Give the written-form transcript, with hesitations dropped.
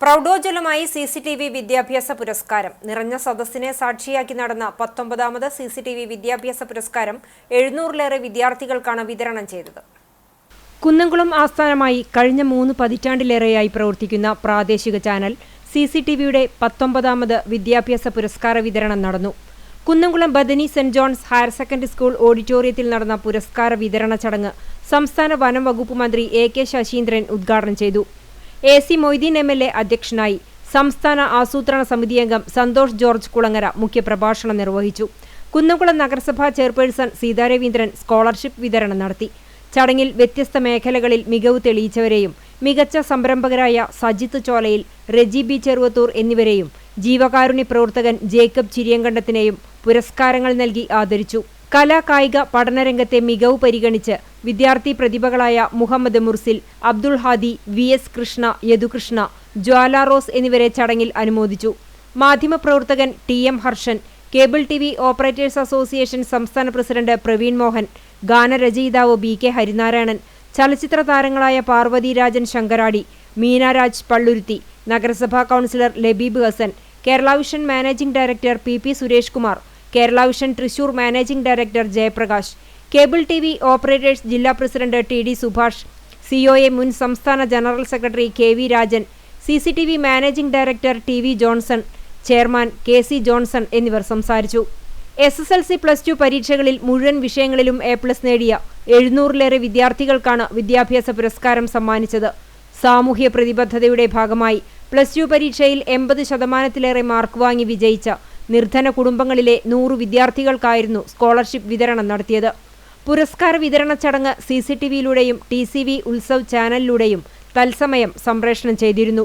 പ്രൗഢോജ്വലമായി CCTV വിദ്യാഭ്യാസ പുരസ്കാരം നിറഞ്ഞ സദസ്സിനെ സാക്ഷിയാക്കി നടന്ന 19ാമത് CCTV വിദ്യാഭ്യാസ പുരസ്കാരം 700ലേറെ വിദ്യാർത്ഥികൾക്കാണ് വിതരണം ചെയ്തത്. കുന്നംകുളം ആസ്ഥാനമായി കഴിഞ്ഞ 3 പതിറ്റാണ്ടിലേറെയായി പ്രവർത്തിക്കുന്ന പ്രാദേശിക ചാനൽ CCTVയുടെ 19ാമത് വിദ്യാഭ്യാസ പുരസ്കാര വിതരണം നടന്നു. Kunnamkulam Bethany saint John's higher secondary school ഓഡിറ്റോറിയത്തിൽ നടന്ന പുരസ്കാര വിതരണ ചടങ്ങ് സംസ്ഥാന വനം വകുപ്പ് മന്ത്രി AK ശശീന്ദ്രൻ ഉദ്ഘാടനം ചെയ്തു. AC മൊയ്തീൻ MLA അധ്യക്ഷനായി. സംസ്ഥാന ആസൂത്രണ സമിതി അംഗം സന്തോഷ് ജോർജ് കുളങ്ങര മുഖ്യപ്രഭാഷണം നിർവഹിച്ചു. കുന്നംകുളം നഗരസഭാ ചെയർപേഴ്സൺ സീതാ രവീന്ദ്രൻ സ്കോളർഷിപ്പ് വിതരണം നടത്തി. ചടങ്ങിൽ വ്യത്യസ്ത മേഖലകളിൽ മികവ് തെളിയിച്ചവരെയും മികച്ച സംരംഭകരായ സജിത്ത് ചോലയിൽ, റെജി ബി ചെറുവത്തൂർ എന്നിവരെയും ജീവകാരുണ്യ പ്രവർത്തകൻ ജേക്കബ് ചിരിയങ്കണ്ടത്തിനെയും പുരസ്കാരങ്ങൾ നൽകി ആദരിച്ചു. കലാകായിക പഠനരംഗത്തെ മികവ് പരിഗണിച്ച് വിദ്യാർത്ഥി പ്രതിഭകളായ മുഹമ്മദ് മുർസിൽ, അബ്ദുൾ ഹാദി, VS കൃഷ്ണ, യദുകൃഷ്ണ, ജ്വാല റോസ് എന്നിവരെ ചടങ്ങിൽ അനുമോദിച്ചു. മാധ്യമപ്രവർത്തകൻ TM Harshan, cable TV operators association സംസ്ഥാന പ്രസിഡന്റ് പ്രവീൺ മോഹൻ, ഗാനരചയിതാവ് BK ഹരിനാരായണൻ, ചലച്ചിത്ര താരങ്ങളായ പാർവതി രാജൻ ശങ്കരാടി, മീനാരാജ് പള്ളുരുത്തി, നഗരസഭാ councillor Labeeb Hassan, Kerala Vision managing director PP Suresh Kumar, Kerala Vision Thrissur managing director Jayaprakash, cable TV operators ജില്ലാ പ്രസിഡന്റ് TD സുഭാഷ്, COA മുൻ സംസ്ഥാന general secretary KV Rajan, CCTV managing director TV Johnson, chairman KC Johnson എന്നിവർ സംസാരിച്ചു. SSLC+2 പരീക്ഷകളിൽ മുഴുവൻ വിഷയങ്ങളിലും A+ നേടിയ 700ലേറെ വിദ്യാർത്ഥികൾക്കാണ് വിദ്യാഭ്യാസ പുരസ്കാരം സമ്മാനിച്ചത്. സാമൂഹ്യ പ്രതിബദ്ധതയുടെ ഭാഗമായി +2 പരീക്ഷയിൽ 80% മാർക്ക് വാങ്ങി വിജയിച്ച നിർധന കുടുംബങ്ങളിലെ 100 വിദ്യാർത്ഥികൾക്കായിരുന്നു സ്കോളർഷിപ്പ് വിതരണം നടത്തിയത്. പുരസ്കാര വിതരണ ചടങ്ങ് CCTVയിലൂടെയും TCV ഉത്സവ് ചാനലിലൂടെയും തത്സമയം സംപ്രേഷണം ചെയ്തിരുന്നു.